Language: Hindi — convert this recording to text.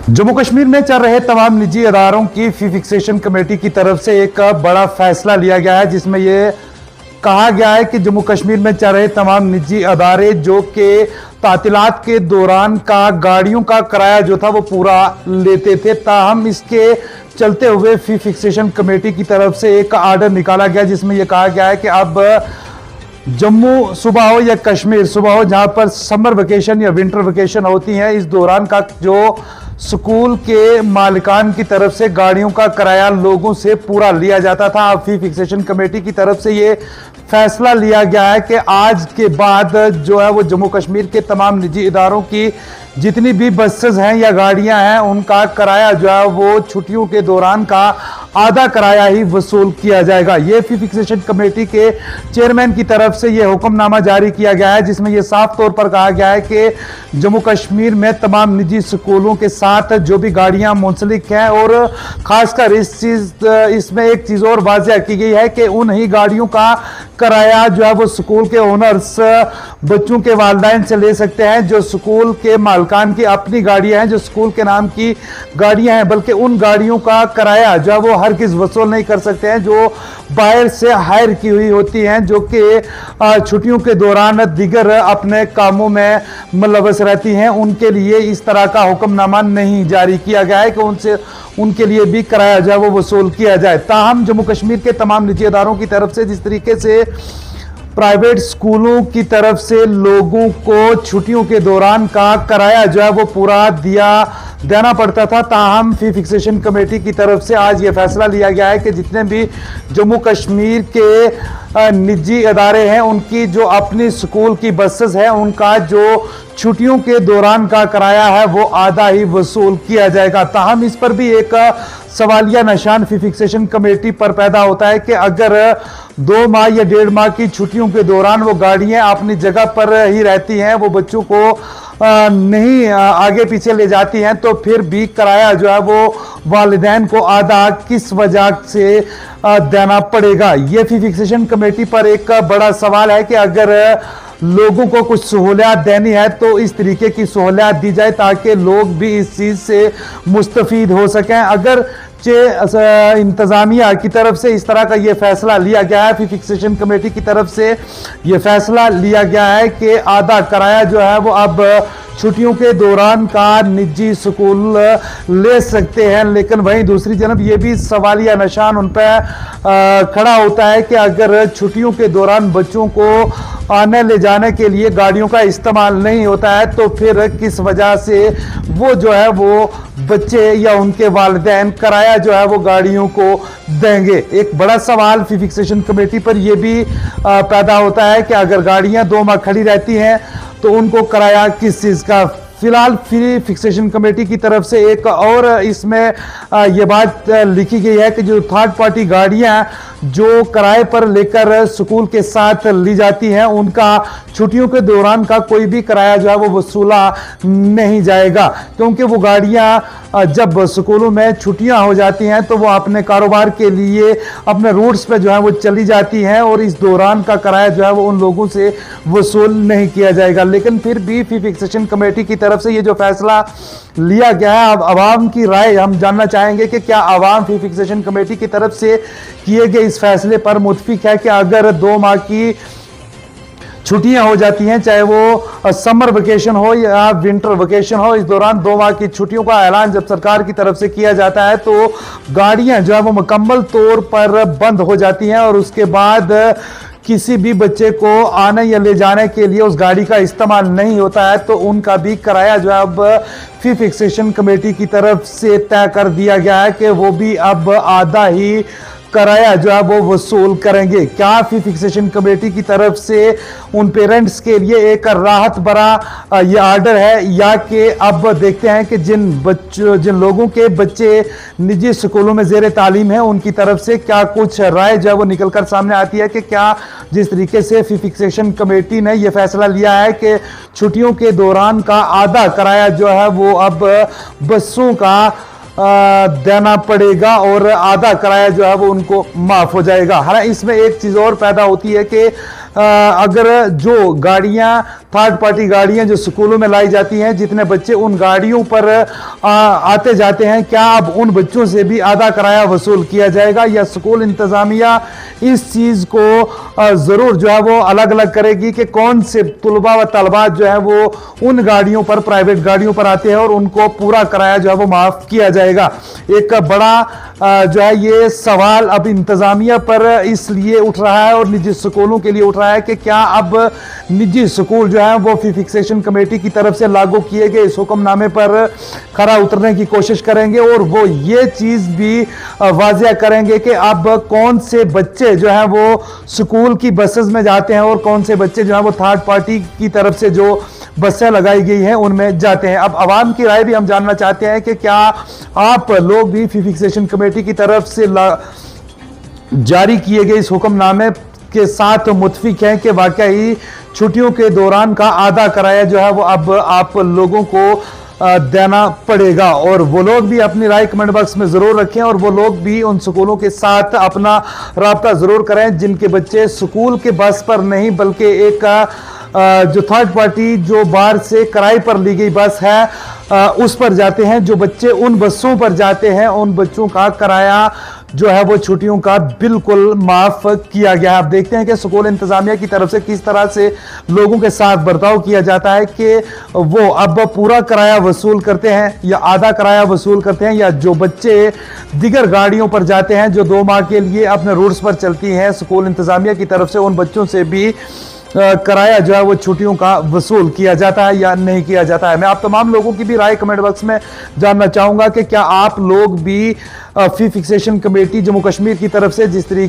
जम्मू कश्मीर में चल रहे तमाम निजी अदारों की फी फिक्सेशन कमेटी की तरफ से एक बड़ा फैसला लिया गया है, जिसमें यह कहा गया है कि जम्मू कश्मीर में चल रहे तमाम निजी अदारे जो कि तातीलात के दौरान का गाड़ियों का किराया जो था वो पूरा लेते थे, ताहम इसके चलते हुए फी फिक्सेशन कमेटी की तरफ से एक आर्डर निकाला गया, जिसमें यह कहा गया है कि अब जम्मू सुबह हो या कश्मीर सुबह हो, जहां पर समर वेकेशन या विंटर वेकेशन होती है, इस दौरान का जो स्कूल के मालिकान की तरफ से गाड़ियों का किराया लोगों से पूरा लिया जाता था। अब फी फिक्सेशन कमेटी की तरफ से ये फैसला लिया गया है कि आज के बाद जो है वो जम्मू कश्मीर के तमाम निजी इदारों की जितनी भी बसेस हैं या गाड़ियां हैं, उनका किराया जो है वो छुट्टियों के दौरान का आधा किराया ही वसूल किया जाएगा। ये फी फिक्सेशन कमेटी के चेयरमैन की तरफ से ये हुक्मनामा जारी किया गया है, जिसमें यह साफ तौर पर कहा गया है कि जम्मू कश्मीर में तमाम निजी स्कूलों के साथ जो भी गाड़ियां मुंसलिक हैं, और खासकर इसमें एक चीज और वाज़ेह की गई है कि उन ही गाड़ियों का किराया जो है वो स्कूल के ओनर्स बच्चों के वालिदैन से ले सकते हैं, जो स्कूल के मालकान की अपनी गाड़ियां हैं, जो स्कूल के नाम की गाड़ियां हैं, बल्कि उन गाड़ियों का किराया जो है वो हर किस वसूल नहीं कर सकते हैं, जो बाहर से हायर की हुई होती हैं, जो कि छुट्टियों के दौरान दिगर अपने कामों में मुलव्वस रहती हैं। उनके लिए इस तरह का हुक्मनामा नहीं जारी किया गया है कि उनके लिए भी किराया जो है वो वसूल किया जाए। ताहम जम्मू कश्मीर के तमाम निजी इदारों की तरफ से जिस तरीके से प्राइवेट स्कूलों की तरफ से लोगों को छुट्टियों के दौरान का किराया जो है वो पूरा देना पड़ता था, ताहम फी फिक्सेशन कमेटी की तरफ से आज ये फैसला लिया गया है कि जितने भी जम्मू कश्मीर के निजी अदारे हैं, उनकी जो अपनी स्कूल की बसेस हैं, उनका जो छुट्टियों के दौरान का किराया है वो आधा ही वसूल किया जाएगा। ताहम इस पर भी एक सवालिया निशान फी फिक्सेशन कमेटी पर पैदा होता है कि अगर 2 माह या 1.5 माह की छुट्टियों के दौरान वो गाड़ियां अपनी जगह पर ही रहती हैं, वो बच्चों को नहीं आगे पीछे ले जाती हैं, तो फिर भी किराया जो है वो वालिदैन को आधा किस वजह से देना पड़ेगा। ये फी फिक्सेशन कमेटी पर एक बड़ा सवाल है कि अगर लोगों को कुछ सहूलियत देनी है तो इस तरीके की सहूलियत दी जाए ताकि लोग भी इस चीज़ से मुस्तफीद हो सकें। अगर इंतजामिया की तरफ से इस तरह का ये फैसला लिया गया है, फी फिक्सेशन कमेटी की तरफ से ये फैसला लिया गया है कि आधा किराया जो है वो अब छुट्टियों के दौरान का निजी स्कूल ले सकते हैं, लेकिन वहीं दूसरी जानब ये भी सवालिया निशान उन पर खड़ा होता है कि अगर छुट्टियों के दौरान बच्चों को आने ले जाने के लिए गाड़ियों का इस्तेमाल नहीं होता है, तो फिर किस वजह से वो जो है वो बच्चे या उनके वालिदैन किराया जो है वो गाड़ियों को देंगे। एक बड़ा सवाल फी फिक्सेशन कमेटी पर यह भी पैदा होता है कि अगर गाड़ियां 2 माह खड़ी रहती हैं तो उनको किराया किस चीज़ का। फिलहाल फी फिक्सेशन कमेटी की तरफ से एक और इसमें यह बात लिखी गई है कि जो थर्ड पार्टी गाड़ियां जो किराए पर लेकर स्कूल के साथ ली जाती हैं, उनका छुट्टियों के दौरान का कोई भी किराया जो है वो वसूला नहीं जाएगा, क्योंकि वो गाड़ियां जब स्कूलों में छुट्टियां हो जाती हैं तो वो अपने कारोबार के लिए अपने रूट्स पे जो है वो चली जाती हैं, और इस दौरान का किराया जो है वो उन लोगों से वसूल नहीं किया जाएगा। लेकिन फिर भी फी फिक्सेशन कमेटी की तरफ से ये जो फैसला लिया गया है, अब आवाम की राय हम जानना चाहेंगे कि क्या आवाम फी फिक्सेशन कमेटी की तरफ से किए गए इस फैसले पर मुत्फिक है कि अगर 2 माह की छुट्टियां हो जाती हैं, चाहे वो समर वेकेशन हो या विंटर वेकेशन हो, इस दौरान 2 माह की छुट्टियों का ऐलान जब सरकार की तरफ से किया जाता है तो गाड़ियां जो है वो मुकम्मल तौर पर बंद हो जाती हैं, और उसके बाद किसी भी बच्चे को आने या ले जाने के लिए उस गाड़ी का इस्तेमाल नहीं होता है, तो उनका भी किराया जो है अब फी फिक्सेशन कमेटी की तरफ से तय कर दिया गया है कि वो भी अब आधा ही किराया जो है वो वसूल करेंगे। क्या फी फिक्सेशन कमेटी की तरफ से उन पेरेंट्स के लिए एक राहत भरा ये आर्डर है, या कि अब देखते हैं कि जिन लोगों के बच्चे निजी स्कूलों में ज़ेर तालीम है, उनकी तरफ से क्या कुछ राय जो है वो निकल कर सामने आती है कि क्या जिस तरीके से फी फिक्सेशन कमेटी ने यह फैसला लिया है कि छुट्टियों के दौरान का आधा किराया जो है वो अब बसों का देना पड़ेगा और आधा किराया जो है वो उनको माफ हो जाएगा। हालांकि इसमें एक चीज और पैदा होती है कि अगर जो गाड़ियां थर्ड पार्टी गाड़ियां जो स्कूलों में लाई जाती हैं, जितने बच्चे उन गाड़ियों पर आते जाते हैं, क्या अब उन बच्चों से भी आधा किराया वसूल किया जाएगा, या स्कूल इंतजामिया इस चीज को जरूर जो है वो अलग अलग करेगी कि कौन से तुलबा व तलबात जो है वो उन गाड़ियों पर, प्राइवेट गाड़ियों पर आते हैं और उनको पूरा किराया जो है वो माफ किया जाएगा। एक बड़ा जो है ये सवाल अब इंतजामिया पर इसलिए उठ रहा है और निजी स्कूलों के लिए उठ रहा है कि क्या अब निजी स्कूल जो है वो फी फिक्सेशन कमेटी की तरफ से लागू किए गए इस हुक्मनामे पर खरा उतरने की कोशिश करेंगे, और वो ये चीज भी वाजिया करेंगे कि अब कौन से बच्चे जो है वो स्कूल की बसेस में जाते हैं और कौन से बच्चे जो है वो थर्ड पार्टी की तरफ से जो बसें लगाई गई हैं उनमें जाते हैं। अब आवाम की राय भी हम जानना चाहते हैं कि क्या आप लोग भी फी फिक्सेशन कमेटी की तरफ से जारी किए गए इस हुक्मनामे के साथ मुत्फिक हैं कि वाकई छुट्टियों के दौरान का आधा किराया जो है वो अब आप लोगों को देना पड़ेगा। और वो लोग भी अपनी राय कमेंट बॉक्स में जरूर रखें, और वो लोग भी उन स्कूलों के साथ अपना राब्ता जरूर करें जिनके बच्चे स्कूल के बस पर नहीं बल्कि एक जो थर्ड पार्टी जो बाहर से किराए पर ली गई बस है उस पर जाते हैं। जो बच्चे उन बसों पर जाते हैं उन बच्चों का किराया जो है वो छुट्टियों का बिल्कुल माफ किया गया। आप देखते हैं कि स्कूल इंतजामिया की तरफ से किस तरह से लोगों के साथ बर्ताव किया जाता है कि वो अब पूरा किराया वसूल करते हैं या आधा किराया वसूल करते हैं, या जो बच्चे दिगर गाड़ियों पर जाते हैं जो 2 माह के लिए अपने रूट्स पर चलती हैं, स्कूल इंतजामिया की तरफ से उन बच्चों से भी किराया जो है वो छुट्टियों का वसूल किया जाता है या नहीं किया जाता है। मैं आप तमाम लोगों की भी राय कमेंट बॉक्स में जानना चाहूंगा कि क्या आप लोग भी फी फिक्सेशन कमेटी जम्मू कश्मीर की तरफ से जिस तरीके